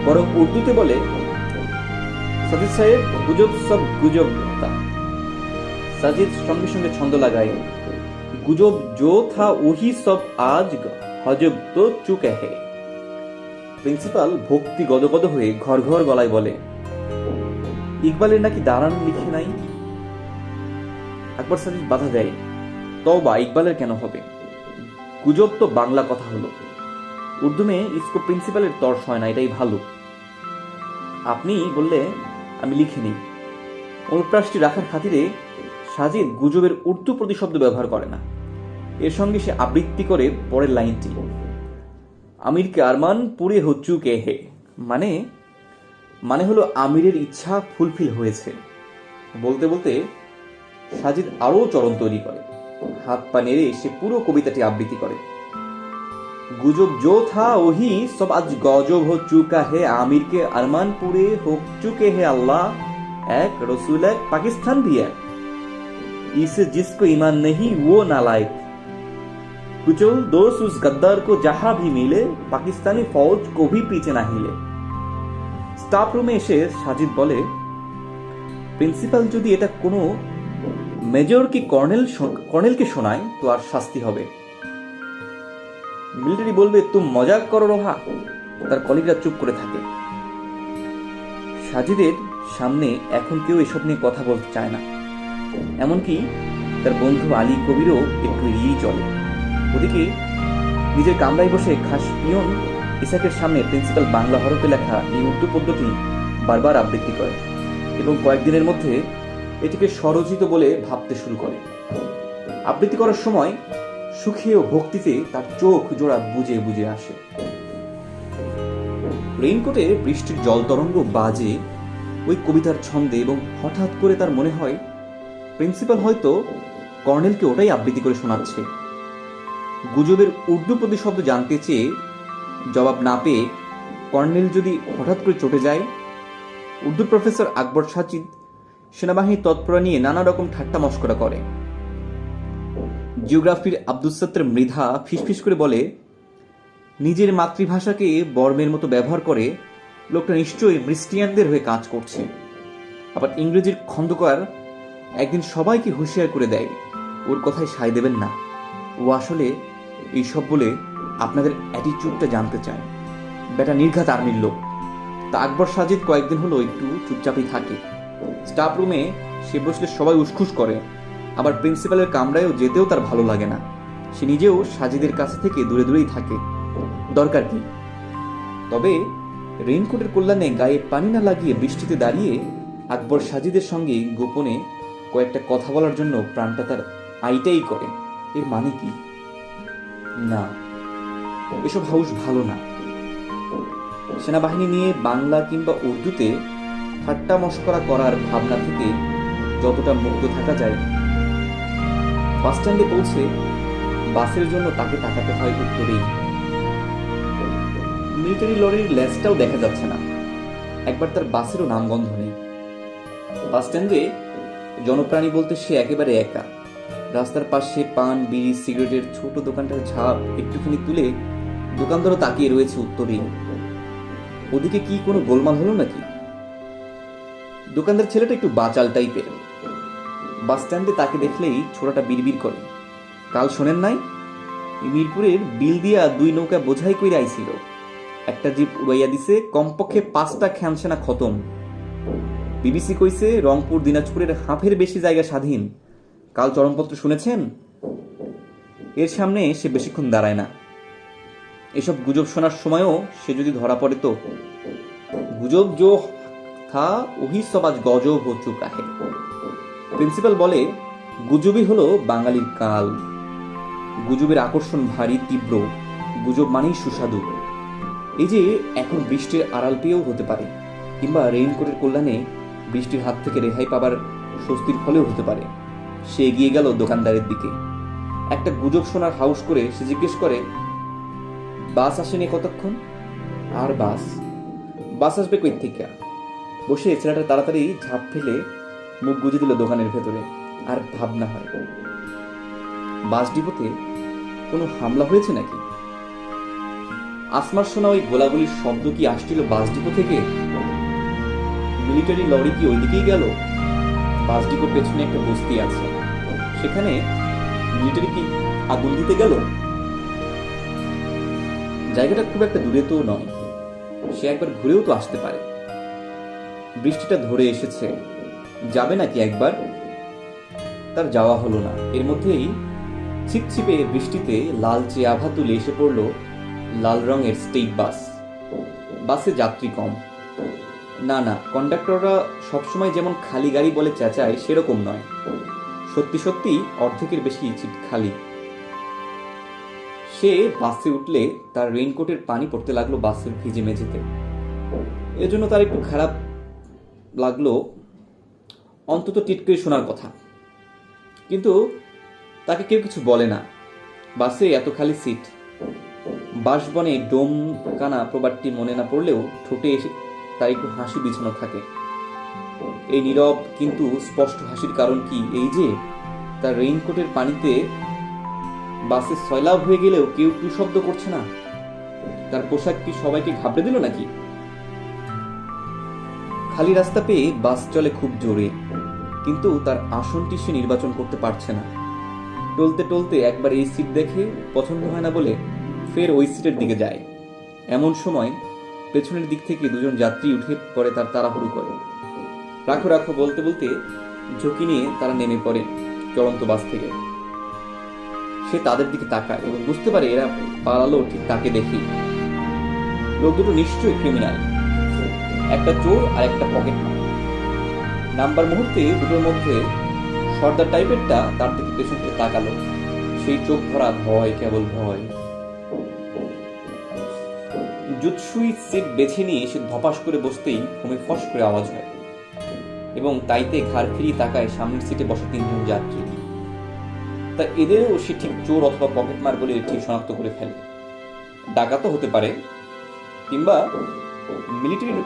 বরং উর্দুতে বলে, সাজিদ সাহেব গুজব সব গুজব তা। সাজিদ সঙ্গে সঙ্গে ছন্দ লাগায়, গুজব জো থা ওহি সব আজ হজব তো চুকে হে। প্রিন্সিপাল ভক্তি গদগদ হয়ে ঘর ঘর গলায় বলে, ইকবালের নাকি দাঁড়ান লিখে নাই। আকবর সাজিদ বাধা দেয়, তওবা, ইকবালের কেন হবে? গুজব তো বাংলা কথা হলো, উর্দু মে ইসকো প্রিন্সিপালের তর্স হয় না, এটাই ভালো। আপনি বললে আমি লিখে নিই। অনুপ্রাসটি রাখার খাতিরে সাজিদ গুজবের উর্দু প্রতিশব্দ ব্যবহার করে না। এর সঙ্গে সে আবৃত্তি করে পরের লাইনটি, আমির কে আরমান পুরে হো চুকে হে, মানে হলো আমিরের ইচ্ছা ফুলফিল হয়েছে। বলতে বলতে সাজিদ আরও চরণ তৈরি করে। হাত পা নেড়ে সে পুরো কবিতাটি আবৃত্তি করে। গুজব জো থা ওহি সব আজ গজব হো চুকা হে, আমির কে আরমান পুরে হো চুকে হে, আল্লাহ এক রসুল এক পাকিস্তান भी এক, इसे जिसको ईमान नहीं वो नालायक, कुचल दोस्त उस गद्दार को जहां भी मिले, पाकिस्तानी फौज को भी पीछे ना हिले। স্টাফ রুমে এসে সাজিদ বলে, প্রিন্সিপাল যদি এটা কোনো মেজর কি কর্নেলকে শোনায় তো আর শাস্তি হবে। মিলিটারি বলবে, তুম মজাক করো রোহা। তার কলিগরা চুপ করে থাকে। সাজিদের সামনে এখন কেউ এসব নিয়ে কথা বলতে চায় না। এমনকি তার বন্ধু আলী কবিরও একটু এড়িয়েই চলে। ওদিকে নিজের কামরায় বসে খাস পিয়ন ইসাকের সামনে প্রিন্সিপাল বাংলা হরফে লেখা এই উর্দু পদ্যটি বারবার আবৃত্তি করে এবং কয়েকদিনের মধ্যে এটিকে স্বরচিত বলে ভাবতে শুরু করে। আবৃত্তি করার সময় সুখে ও ভক্তিতে তার চোখ জোড়া বুজে বুজে আসে। রেইনকোটে বৃষ্টির জল তরঙ্গ বাজে ওই কবিতার ছন্দে এবং হঠাৎ করে তার মনে হয় প্রিন্সিপাল হয়তো কর্নেলকে ওটাই আবৃত্তি করে শোনাচ্ছে। গুজবের উর্দু প্রতিশব্দ জানতে চেয়ে জবাব না পেয়ে কর্নেল যদি হঠাৎ করে চটে যায়। উর্দু প্রফেসর আকবর সাজিদ সেনাবাহিনীর তৎপরতা নিয়ে নানা রকম ঠাট্টা মস্করা করে। জিওগ্রাফির আব্দুস সত্তর মৃধা ফিসফিস করে বলে, নিজের মাতৃভাষাকে বর্মের মতো ব্যবহার করে লোকটা নিশ্চয়ই খ্রিস্টিয়ানদের হয়ে কাজ করছে। আবার ইংরেজির খন্দকার একদিন সবাইকে হুঁশিয়ার করে দেয়, ওর কথায় সায় দেবেন না, ও আসলে এইসব বলে আপনাদের অ্যাটিটিউডটা জানতে চায়। বেটা নির্ঘাত আর্মির লোক। তা আকবর সাজিদ কয়েকদিন হলো একটু চুপচাপই থাকে। স্টাফ রুমে সে বসলে সবাই উসখুস করে, আবার প্রিন্সিপালের কামরায়ও যেতেও তার ভালো লাগে না। সে নিজেও সাজিদের কাছ থেকে দূরে দূরেই থাকে। দরকার কি? তবে রেইনকোটের কল্যাণে গায়ে পানি না লাগিয়ে বৃষ্টিতে দাঁড়িয়ে আকবর সাজিদের সঙ্গে গোপনে কয়েকটা কথা বলার জন্য প্রাণটা তার আইটাই করে। এর মানে কি? না, এসব হাউস ভালো না। সেনাবাহিনী নিয়ে বাংলা কিংবা উর্দুতে ঠাট্টা মস্করা করার ভাবনা থেকে যতটা মুক্ত থাকা যায়। বাস স্ট্যান্ডে পৌঁছে বাসের জন্য তাকে তাকাতে হয় উত্তরেই। মিলিটারি লরির লেজটাও দেখা যাচ্ছে না। একবার তার বাসেরও নামগন্ধ নেই। বাস স্ট্যান্ডে জনপ্রাণী বলতে সে একেবারে একা। রাস্তার পাশে পান, বিড়ি, সিগারেটের ছোট দোকানটার ঝাঁপ একটুখানি তুলে দোকানদারও তাকিয়ে রয়েছে উত্তরেই। ওদিকে কি কোনো গোলমাল হলো নাকি? দোকানদার ছেলেটা একটু বাচাল টাইপের। বাস স্ট্যান্ডে তাকে দেখলেই ছোড়াটা বিড়বিড় করে, কাল শোনেন নাই মিরপুরের বিল দিয়া 2 নৌকা বোঝাই কইরা আইছিল, একটা জিপ উড়াইয়া দিছে, কমপক্ষে 5টা খ্যানসেনা খতম। বিবিসি কইছে রংপুর দিনাজপুরের হাফের বেশি জায়গা স্বাধীন, কাল চরমপত্র শুনেছেন? এর সামনে সে বেশিক্ষণ দাঁড়ায় না। এসব গুজব শোনার সময়ও সে যদি ধরা পড়ে তো গুজব জো থা ওহি সব আজ গজব হো চুকা হে। প্রিন্সিপাল বলে গুজবই হলো বাঙালির কাল। গুজবের আকর্ষণ ভারী তীব্র, গুজব মানেই সুস্বাদু। এই যে এখন বৃষ্টির আড়াল পেয়েও হতে পারে, কিংবা রেইনকোটের কল্যাণে বৃষ্টির হাত থেকে রেহাই পাবার স্বস্তির ফলেও হতে পারে। সে এগিয়ে গেল দোকানদারের দিকে। একটা গুজব শোনার হাউস করে সে জিজ্ঞেস করে, বাস আসেনি কতক্ষণ? আর বাস আসবে কই থেকে? বসে ছেলেটা তাড়াতাড়ি ঝাঁপ ফেলে মুখ গুজে দিল দোকানের ভেতরে। আর ভাবনা হয়, বাস ডিপোতে কোনো হামলা হয়েছে নাকি? আসমার শোনা ওই গোলাগুলির শব্দ কি আসছিল বাস ডিপো থেকে? মিলিটারি লরি কি ওইদিকেই গেল? বাস ডিপোর পেছনে একটা বস্তি আছে, সেখানে মিলিটারি কি আগুন দিতে গেল? জায়গাটা খুব একটা দূরে তো নয়, সে একবার ঘুরেও তো আসতে পারে। বৃষ্টিটা ধরে এসেছে, যাবে নাকি একবার? তার যাওয়া হলো না। এর মধ্যেই ছিপছিপে বৃষ্টিতে লালচে আভা তুলে এসে পড়ল লাল রঙের স্টেট বাস। বাসে যাত্রী কম। না, কন্ডাক্টররা সবসময় যেমন খালি গাড়ি বলে চেঁচায় সেরকম নয়, সত্যি সত্যি অর্ধেকের বেশি সিট খালি। সে বাসে উঠলে তার রেইনকোটের পানি পড়তে লাগলো বাসের ভিজে মেঝেতে। এজন্য তার একটু খারাপ লাগলো, অন্তত টিটকিরি শোনার কথা। কিন্তু তাকে কেউ কিছু বলে না। বাসে এত খালি সিট। বাঁশবনে ডোম কানা প্রবাদটি মনে না পড়লেও ঠোঁটে এসে তার একটু হাসি বিছানো থাকে। এই নীরব কিন্তু স্পষ্ট হাসির কারণ কি এই যে তার রেইনকোটের পানিতে বাসে সয়লাভ হয়ে গেলেও কেউ টু শব্দ করছে না। তার পোশাক কি সবাইকে ঘাবড়ে দিল নাকি? খালি রাস্তা পেয়ে বাস চলে খুব জোরে, কিন্তু তার আসনটি সে নির্বাচন করতে পারছে না। টলতে টলতে একবার এই সিট দেখে পছন্দ হয় না বলে ফের ওই সিটের দিকে যায়। এমন সময় পেছনের দিক থেকে দুজন যাত্রী উঠে পড়ে তার তাড়াহুড়ো করে। রাখো রাখো বলতে বলতে ঝুঁকি নিয়ে তারা নেমে পড়ে চলন্ত বাস থেকে। সে তাদের দিকে তাকায় এবং বুঝতে পারে এরা পালালো ঠিক তাকে দেখি। লোক দুটো নিশ্চয়ই ক্রিমিনাল, একটা চোর আর একটা পকেট মার। নাম্বার মুহূর্তে দুটোর মধ্যে সর্দার টাইপেরটা তার দিকে পেছন থেকে তাকালো। সেই চোখ ভরা ভয়, কেবল ভয়। জুৎসুই সিট বেছে নিয়ে সে ধপাস করে বসতেই ঘুমে ফস করে আওয়াজ হয় এবং তাইতে ঘাড় ফিরিয়ে তাকায় সামনের সিটে বসা 3 জন যাত্রী। তা এদেরও সে ঠিক চোর অথবা পকেটমার বলে ঠিক শনাক্ত করে ফেলে। ডাকাতও হতে পারে, কিংবা মিলিটারির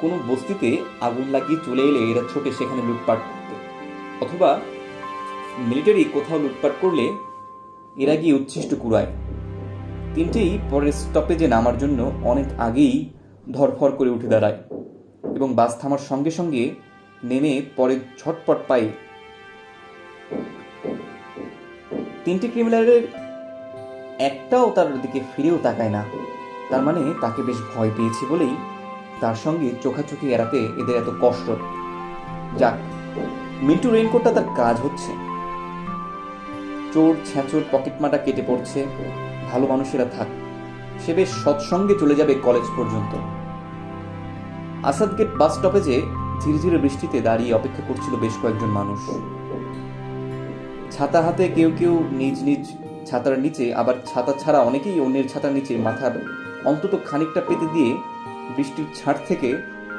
কোনো বস্তিতে আগুন লাগিয়ে চলে এলে এরা ছোটে সেখানে লুটপাট করতে, অথবা মিলিটারি কোথাও লুটপাট করলে এরা গিয়ে উচ্ছিষ্ট কুড়ায়। তিনটেই পরের স্টপেজে নামার জন্য অনেক আগেই ধরফর করে উঠে দাঁড়ায় এবং বাস থামার সঙ্গে সঙ্গে নেমে পরে ছটপট পায়। 3টে ক্রিমিনালের একটাও তার দিকে ফিরেও তাকায় না। তার মানে তাকে বেশ ভয় পেয়েছে বলেই তার সঙ্গে চোখাচোখি এড়াতে এদের এত কষ্ট। যাক, মিন্টু রেইনকোটটা তার কাজ হচ্ছে। চোর ছ্যাঁচোর পকেটমাটা কেটে পড়ছে, ভালো মানুষেরা থাক, সে বেশ সৎসঙ্গে চলে যাবে কলেজ পর্যন্ত। আসাদগেট বাস স্টপেজে ধীরে ধীরে বৃষ্টিতে দাঁড়িয়ে অপেক্ষা করছিল বেশ কয়েকজন মানুষ। ছাতা হাতে কেউ কেউ নিজ নিজ ছাতার নিচে, আবার ছাতা ছাড়া অনেকেই অন্যের ছাতার নিচে মাথার অন্তত খানিকটা পেতে দিয়ে বৃষ্টির ছাড় থেকে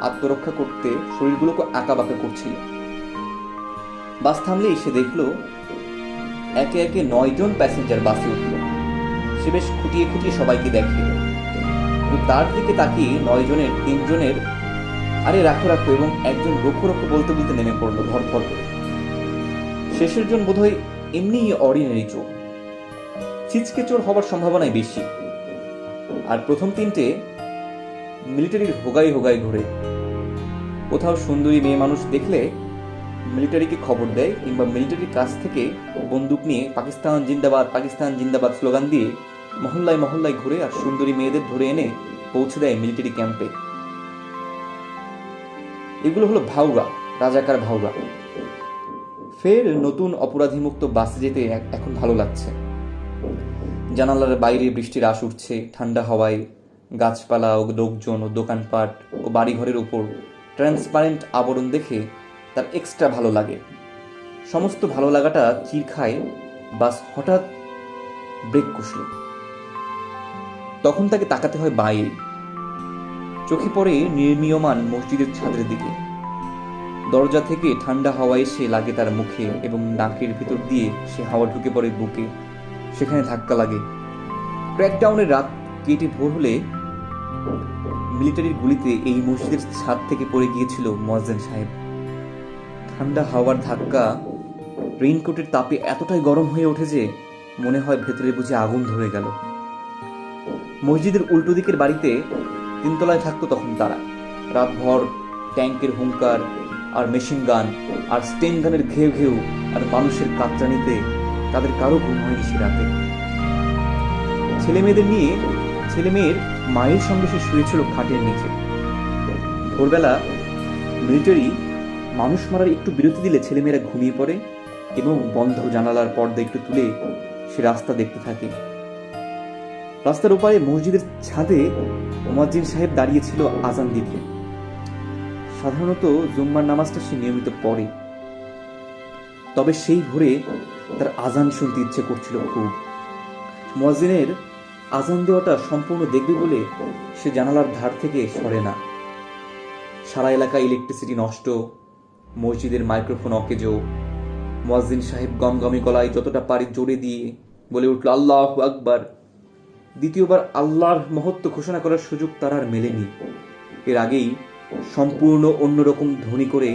আত্মরক্ষা করতে শরীরগুলোকে আঁকাবাঁকা করছিল। বাস থামলেই সে দেখল একে একে 9 জন প্যাসেঞ্জার বাসে উঠল। সে বেশ খুঁটিয়ে খুঁটিয়ে সবাইকে দেখে, তার দিকে তাকিয়ে 9 জনের 3 জনের আরে রাখো রাখো এবং একজন রক্ষো রক্ষো বলতে বলতে নেমে পড়লো ধরফর করে। শেষের জন বোধহয় এমনি অর্ডিনারি চোর, ছিচকে চোর হবার সম্ভাবনাই বেশি। আর প্রথম 3টে মিলিটারির হোগায় হোগায় ঘুরে। কোথাও সুন্দরী মেয়ে মানুষ দেখলে মিলিটারিকে খবর দেয়, কিংবা মিলিটারির কাছ থেকে বন্দুক নিয়ে পাকিস্তান জিন্দাবাদ, পাকিস্তান জিন্দাবাদ স্লোগান দিয়ে মহল্লায় মহল্লায় ঘুরে আর সুন্দরী মেয়েদের ধরে এনে পৌঁছে দেয় মিলিটারি ক্যাম্পে। এগুলো হলো ভাউরা, রাজাকার ভাউরা। ফের নতুন অপরাধীমুক্ত বাসে যেতে এখন ভালো লাগছে। জানালার বাইরে বৃষ্টির আশ উঠছে ঠান্ডা হাওয়ায়, গাছপালা ও লোকজন ও দোকানপাট ও বাড়িঘরের উপর ট্রান্সপারেন্ট আবরণ দেখে তার এক্সট্রা ভালো লাগে। সমস্ত ভালো লাগাটা চির খায় বাস হঠাৎ ব্রেক কষল। তখন তাকে তাকাতে হয় বাইরে। চোখে পড়ে নির্মীয়মান মসজিদের ছাদের দিকে। দরজা থেকে ঠান্ডা হাওয়া এসে লাগে তার মুখে এবং নাকের ভিতর দিয়ে সে হাওয়া ঢুকে পড়ে বুকে, সেখানে ধাক্কা লাগে। ক্র্যাকডাউনের রাত কেটে ভোর হলে মিলিটারির গুলিতে এই মসজিদের ছাদ থেকে পড়ে গিয়েছিল মুয়াজ্জিন সাহেব। ঠান্ডা হাওয়ার ধাক্কা রেইনকোটের তাপে এতটাই গরম হয়ে ওঠে যে মনে হয় ভেতরে বুঝে আগুন ধরে গেল। মসজিদের উল্টো দিকের বাড়িতে তিনতলায় থাকতো তখন তারা। রাতভর ট্যাঙ্কের হুঙ্কার আর মেশিন গান আর স্টেন গানের ঘেউ ঘেউ আর মানুষের কাতরানিতে তাদের কারো ঘুম হয়নি সে রাতে। ছেলেমেয়ের মায়ের সঙ্গে সে শুয়েছিল খাটের নিচে। ভোরবেলা মিলিটারি মানুষ মারার একটু বিরতি দিলে ছেলেমেয়েরা ঘুমিয়ে পড়ে এবং বন্ধ জানালার পর্দা একটু তুলে সে রাস্তা দেখতে থাকে। রাস্তার ওপারে মসজিদের ছাদে মুয়াজ্জিন সাহেব দাঁড়িয়েছিল আজান দিতে। সাধারণত জুম্মার নামাজটা সে নিয়মিত পড়ে, তবে সেই ভোরে তার আজান শুনতে ইচ্ছে করছিল খুব। মুয়াজ্জিনের আজান দেওয়াটা সম্পূর্ণ দেখবে বলে সে জানালার ধার থেকে সরে না। সারা এলাকায় ইলেকট্রিসিটি নষ্ট, মসজিদের মাইক্রোফোন অকেজো। মুয়াজ্জিন সাহেব গমগমে গলায় যতটা পারি জোরে দিয়ে বলে উঠল, আল্লাহু আকবার। দ্বিতীয়বার আল্লাহর মহত্ব ঘোষণা করার সুযোগ তার আর মেলেনি। এর আগেই সম্পূর্ণ অন্যরকম ধ্বনি করে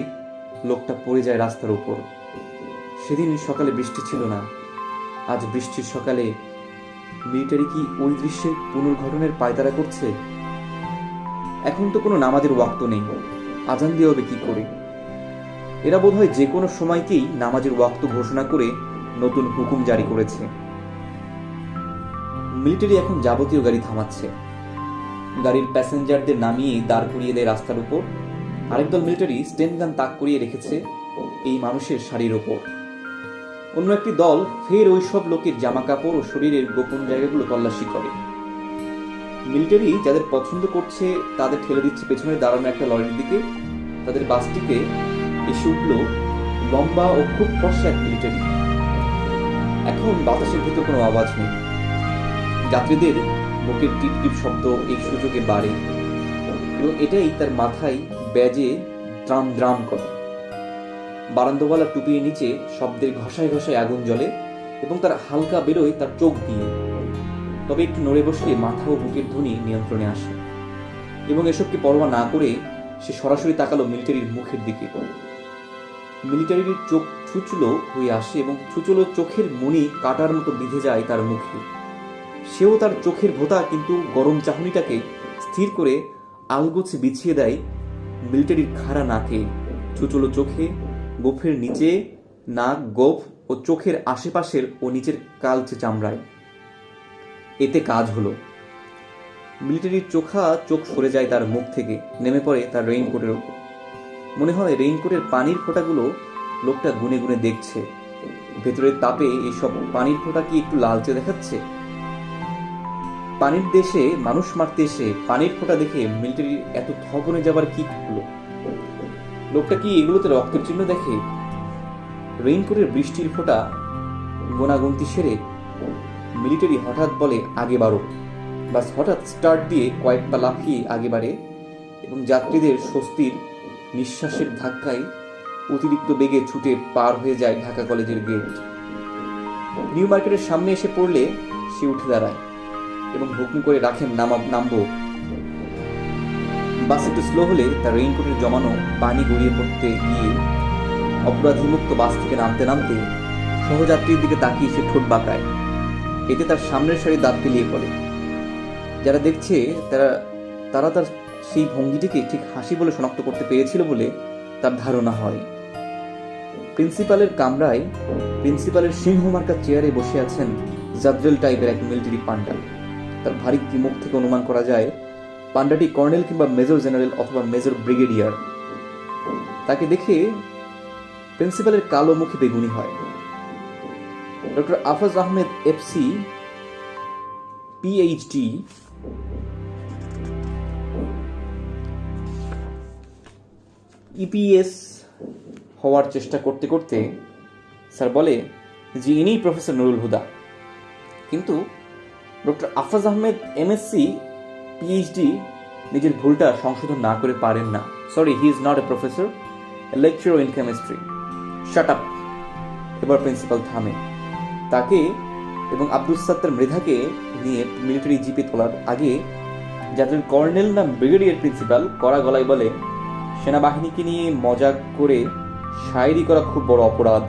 লোকটা পড়ে যায় রাস্তার উপর। সেদিন সকালে বৃষ্টি ছিল না। আজ বৃষ্টির সকালে মিলিটারি কি ওই দৃশ্যের পুনর্ঘটনের পায়তারা করছে? এখন তো কোনো নামাজের ওয়াক্ত নেই, আজান দিয়ে হবে কি করে? এরা বোধহয় যে কোনো সময়কেই নামাজের ওয়াক্ত ঘোষণা করে নতুন হুকুম জারি করেছে। মিলিটারি এখন যাবতীয় গাড়ি থামাচ্ছে, গাড়ির প্যাসেঞ্জারদের নামিয়ে দাঁড় করিয়ে দেয় রাস্তার উপর। আরেকদল মিলিটারি স্টেন গান তাক করিয়ে রেখেছে এই মানুষের শাড়ির ওপর। অন্য একটি দল ফের ওই সব লোকের জামা কাপড় ও শরীরের গোপন জায়গাগুলো তল্লাশি করে। মিলিটারি যাদের পছন্দ করছে তাদের ঠেলে দিচ্ছে পেছনে দাঁড়ানো একটা লরির দিকে। তাদের বাসটিতে এসে উঠল লম্বা ও খুব ফর্সা এক মিলিটারি। এখন বাতাসের ভিতর কোনো আওয়াজ নেই। যাত্রীদের বুকের টিপ টিপ শব্দ এই সুযোগে বাড়ে এবং এটাই তার মাথায় ব্যাজে দ্রাম দ্রাম করে। বারান্দাওয়ালা টুপির নিচে শব্দের ঘষায় ঘষায় আগুন জ্বলে এবং তার হালকা বেরোয় তার চোখ দিয়ে। তবে একটু নড়ে বসলে মাথা ও বুকের ধ্বনি নিয়ন্ত্রণে আসে এবং এসবকে পরোয়া না করে সে সরাসরি তাকালো মিলিটারির মুখের দিকে। মিলিটারির চোখ ছুচলো হয়ে আসে এবং ছুচলো চোখের মণি কাটার মতো বিঁধে যায় তার মুখে। সেও তার চোখের ভোঁতা কিন্তু গরম চাহনিটাকে স্থির করে আলগোছে বিছিয়ে দেয় মিলিটারির খাড়া নাকে, ছুচলো চোখে, গোফের নিচে, নাক, গোফ ও চোখের আশেপাশের ও নিচের কালচে চামড়ায়। এতে কাজ হলো। মিলিটারির চোখ সরে যায় তার মুখ থেকে, নেমে পড়ে তার রেইনকোটের ওপর। মনে হয় রেইনকোটের পানির ফোঁটাগুলো লোকটা গুনে গুনে দেখছে। ভেতরের তাপে এইসব পানির ফোঁটা কি একটু লালচে দেখাচ্ছে? পানির দেশে মানুষ মারতে এসে পানির ফোঁটা দেখে মিলিটারির এত থবনে যাবার কি হলো? লোকটা কি এগুলোতে রক্তের চিহ্ন দেখে? রেইনকোটের বৃষ্টির ফোঁটা গোনাগুনতি সেরে মিলিটারি হঠাৎ বলে, আগে বাড়ো। বাস হঠাৎ স্টার্ট দিয়ে কয়েক পা লাফিয়ে আগে বাড়ে এবং যাত্রীদের স্বস্তির নিঃশ্বাসের ধাক্কায় অতিরিক্ত বেগে ছুটে পার হয়ে যায় ঢাকা কলেজের গেট। নিউ মার্কেটের সামনে এসে পড়লে সে উঠে দাঁড়ায় এবং হুকুম করে রাখেন, নামবো। বাস একটু স্লো হলে তার রেইনকোটের জমানো পানি গড়িয়ে পড়তে গিয়ে অপরাধীমুক্ত বাস থেকে নামতে নামতে সহযাত্রীর দিকে তাকিয়ে সে ঠোঁট বাঁকায়। এতে তার সামনের সারি দাঁত পেলিয়ে পড়ে। যারা দেখছে তারা তারা তার সেই ভঙ্গিটিকে ঠিক হাসি বলে শনাক্ত করতে পেরেছিল বলে তার ধারণা হয়। প্রিন্সিপালের কামরায় প্রিন্সিপালের সিংহমার্কা চেয়ারে বসে আছেন জাদ্রেল টাইপের এক মিলিটারি পান্ডা। তার ভারী মুখ থেকে অনুমান করা যায় পান্ডাটি কর্নেল কিংবা মেজর জেনারেল অথবা মেজর ব্রিগেডিয়ার। তাকে দেখে প্রিন্সিপালের কালো মুখে বেগুনি হয়। Doctor Afaz Ahmed FC PhD EPS হওয়ার চেষ্টা করতে করতে স্যার বলে যে ইনি প্রফেসর নুরুল হুদা। কিন্তু doctor Afaz Ahmed MSc PhD নিজের ভুলটা সংশোধন না করে পারেন না। Sorry, he is not a professor, A lecturer in chemistry. Shut up. এবার প্রিন্সিপাল থামে। তাকে এবং আব্দুস সাত্তার মৃধাকে নিয়ে মিলিটারি জিপে তোলার আগে যাদের কর্নেল না ব্রিগেডিয়ার প্রিন্সিপাল কড়া গলায় বলে, সেনাবাহিনীকে নিয়ে মজা করে শায়েরি করা খুব বড় অপরাধ।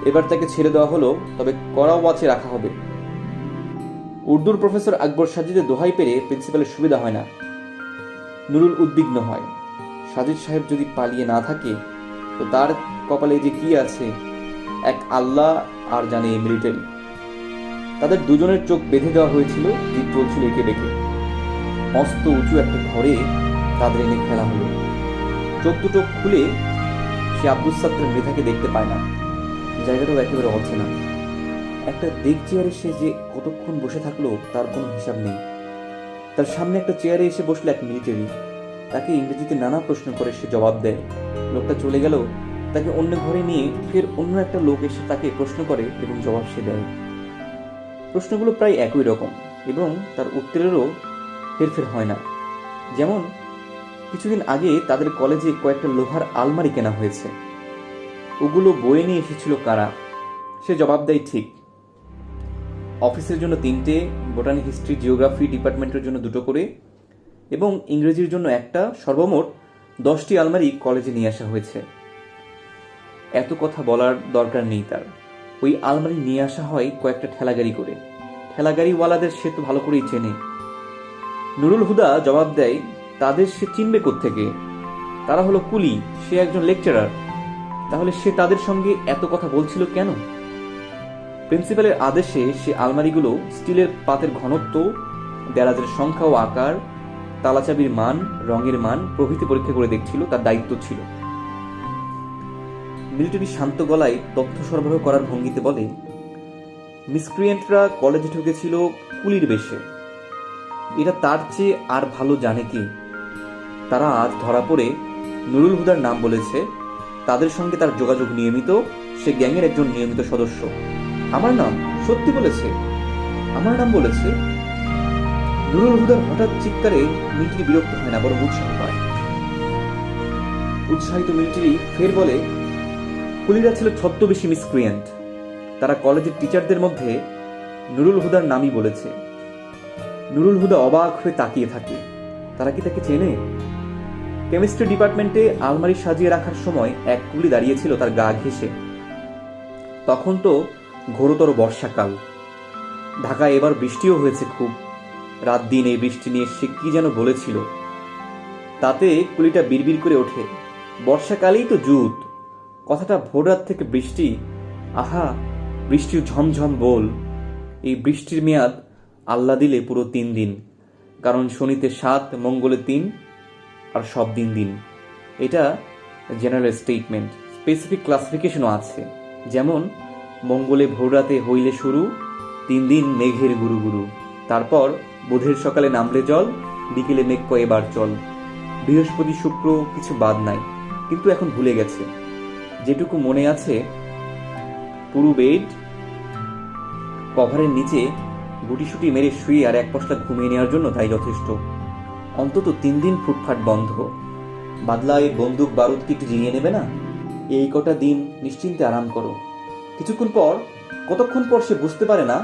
এবার তাকে ছেড়ে দেওয়া হলো, তবে কড়া ওয়াচে রাখা হবে। উর্দুর প্রফেসর আকবর সাজিদের দোহাই পেরে প্রিন্সিপালের সুবিধা হয় না। নুরুল উদ্বিগ্ন হয়। সাজিদ সাহেব যদি পালিয়ে না থাকে তো তার কপালে যে কি আছে এক আল্লাহ আর জানে এই মিলিটারি। তাদের দুজনের চোখ বেঁধে দেওয়া হয়েছিল, জিপ চলছিল এঁকে বেঁকে। মস্ত উঁচু একটা ঘরে তাদের এনে ফেলা হলো। চোখ দুটো খুলে সে আব্দুস সাত্তার মৃধাকে দেখতে পায় না। জায়গাটাও একেবারে অচেনা। একটা দেখ চেয়ারে সে যে কতক্ষণ বসে থাকলো তার কোনো হিসাব নেই। তার সামনে একটা চেয়ারে এসে বসলো এক মিলিটারি। তাকে ইংরেজিতে নানা প্রশ্ন করে সে জবাব দেয়। লোকটা চলে গেল, তাকে অন্য ঘরে নিয়ে ফের অন্য একটা লোক এসে তাকে প্রশ্ন করে এবং জবাব সে দেয়। প্রশ্নগুলো প্রায় একই রকম এবং তার উত্তরেরও হেরফের হয় না। যেমন কিছুদিন আগে তাদের কলেজে কয়েকটা লোহার আলমারি কেনা হয়েছে, ওগুলো বয়ে নিয়ে এসেছিল কারা। সে জবাব দেয় ঠিক। অফিসের জন্য 3টে, বোটানি হিস্ট্রি জিওগ্রাফি ডিপার্টমেন্টের জন্য 2টো করে এবং ইংরেজির জন্য একটা, সর্বমোট 10টি আলমারি কলেজে নিয়ে আসা হয়েছে। এত কথা বলার দরকার নেই তার। ওই আলমারি নিয়ে আসা হয় কয়েকটা ঠেলাগাড়ি করে। ঠেলাগাড়িওয়ালাদের সে তো ভালো করেই চেনে। নুরুল হুদা জবাব দেয়, তাদের সে চিনবে কোত্থেকে? তারা হলো কুলি, সে একজন লেকচারার। তাহলে সে তাদের সঙ্গে এত কথা বলছিল কেন? প্রিন্সিপালের আদেশে সে আলমারিগুলো স্টিলের পাতের ঘনত্ব, দেরাজের সংখ্যা ও আকার, তালাচাবির মান, রঙের মান প্রভৃতি পরীক্ষা করে দেখছিল, তার দায়িত্ব ছিল। মিলিটারি শান্ত গলায় তথ্য সরবরাহ করার ভঙ্গিতে বলে, মিসক্রিয়েন্টরা কলেজে ঢুকেছিল কুলির বেশে। এটা তার চেয়ে আর ভালো জানে কি? তারা আজ ধরা পড়ে নুরুল হুদার নাম বলেছে। তাদের সঙ্গে তার যোগাযোগ নিয়মিত, সে গ্যাংয়ের একজন নিয়মিত সদস্য। আমার নাম সত্যি বলেছে, আমার নাম বলেছে। নুরুল হুদার হঠাৎ চিৎকারে মিলিটারি বিরক্ত হয় না, বরং উৎসাহ পায়। উৎসাহিত মিলিটারি ফের বলে, কুলিরা ছিল ছদ্মবেশী মিসক্রিয়েন্ট। তারা কলেজের টিচারদের মধ্যে নুরুল হুদার নামই বলেছে। নুরুল হুদা অবাক হয়ে তাকিয়ে থাকে। তারা কি তাকে চেনে? কেমিস্ট্রি ডিপার্টমেন্টে আলমারি সাজিয়ে রাখার সময় এক কুলি দাঁড়িয়েছিল তার গা ঘেঁষে। তখন তো ঘোরতর বর্ষাকাল। ঢাকায় এবার বৃষ্টিও হয়েছে খুব। রাত দিন এই বৃষ্টি নিয়ে সে কি যেন বলেছিল। তাতে কুলিটা বিড়বিড় করে ওঠে, বর্ষাকালেই তো জুত। কথাটা ভোর রাত থেকে বৃষ্টি। আহা, বৃষ্টির ঝমঝম বল। এই বৃষ্টির মেয়াদ আল্লাহ দিলে পুরো 3 দিন, কারণ শনিতে 7, মঙ্গলে 3 আর সব দিন দিন। এটা জেনারেল স্টেটমেন্ট। স্পেসিফিক ক্লাসিফিকেশনও আছে। যেমন মঙ্গলে ভোররাতে হইলে শুরু, 3 দিন মেঘের গুরু গুরু, তারপর বুধের সকালে নামলে জল, বিকেলে মেঘ এবার চল। বৃহস্পতি শুক্র কিছু বাদ নাই, কিন্তু এখন ভুলে গেছে। যেটুকু মনে আছে, পুরো বেড কভারের নিচে গুটিসুটি মেরে শুয়ে আর এক পশলা ঘুমিয়ে নেওয়ার জন্য তাই যথেষ্ট। অন্তত 3 দিন ফুটফাট বন্ধ। বাদলায় বন্দুক বারুদ কি একটু জিনিয়ে নেবে না? এই কটা দিন নিশ্চিন্তে আরাম করো। কতক্ষণ পর সে বুঝতে পারে না।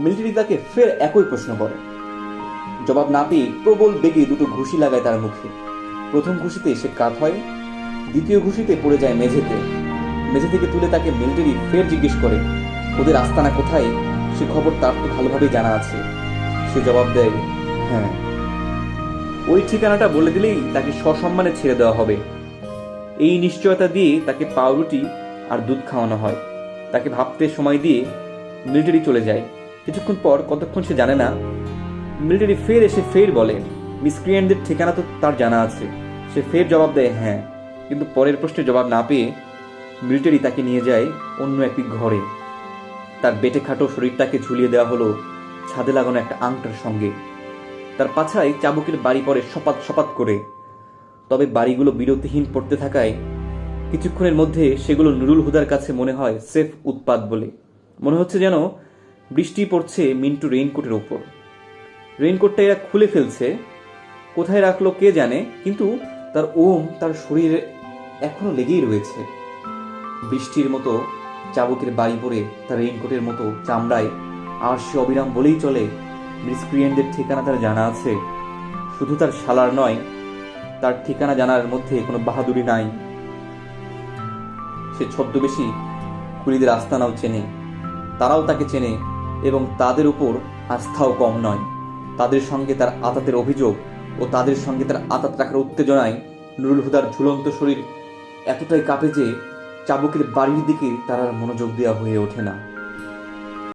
মিলিটারি তাকে ফের একই প্রশ্ন করে। জবাব না পেয়ে প্রবল বেগে 2টো ঘুষি লাগায় তার মুখে। প্রথম ঘুষিতে সে কাত হয়, দ্বিতীয় ঘুষিতে পড়ে যায় মেঝেতে। মেঝে থেকে তুলে তাকে মিলিটারি ফের জিজ্ঞেস করে, ওদের আস্তানা কোথায়? সে খবর তার তো ভালোভাবেই জানা আছে। সে জবাব দেয়, হ্যাঁ, ওই ঠিকানাটা বলে দিলেই তাকে সসম্মানে ছেড়ে দেওয়া হবে। এই নিশ্চয়তা দিয়ে তাকে পাউরুটি আর দুধ খাওয়ানো হয়। তাকে ভাবতে সময় দিয়ে মিলিটারি চলে যায়। কিছুক্ষণ পর, কতক্ষণ সে জানে না, মিলিটারি ফের এসে ফের বলে, মিসক্রিয়েন্টদের ঠিকানা তো তার জানা আছে। সে ফের জবাব দেয় হ্যাঁ, কিন্তু পরের প্রশ্নের জবাব না পেয়ে মিলিটারি তাকে নিয়ে যায় অন্য একটি ঘরে। তার বেটে খাটো শরীরটাকে ঝুলিয়ে দেওয়া হলো ছাদে লাগানো একটা আংটার সঙ্গে। তার পাছায় চাবুকের বাড়ি পড়ে সপাত সপাত করে। তবে বাড়িগুলো বিরতিহীন পড়তে থাকায় কিছুক্ষণের মধ্যে সেগুলো নুরুল হুদার কাছে মনে হয় সেফ উৎপাত বলে। মনে হচ্ছে যেন বৃষ্টি পড়ছে মিন্টু রেইনকোটের ওপর। রেইনকোটটা এরা খুলে ফেলছে, কোথায় রাখলো কে জানে, কিন্তু তার ওম তার শরীরে এখনো লেগেই রয়েছে। বৃষ্টির মতো চাবুকের বাড়ি পড়ে তার রেইনকোটের মতো চামড়ায় আর সে অবিরাম বলেই চলে, মিসক্রিয়েন্টদের ঠিকানা তার জানা আছে। শুধু তার শালার নয়, তার ঠিকানা জানার মধ্যে কোনো বাহাদুরি নাই। সে ছদ্মবেশী কুলিদের আস্তানাও চেনে, তারাও তাকে চেনে, এবং তাদের উপর আস্থাও কম নয়। তাদের সঙ্গে তার আতাতের অভিযোগ ও তাদের সঙ্গে তার আতাত রাখার উত্তেজনায় নুরুল হুদার ঝুলন্ত শরীর এতটাই কাঁপে যে চাবুকের বাড়ির দিকে তার আর মনোযোগ দেওয়া হয়ে ওঠে না।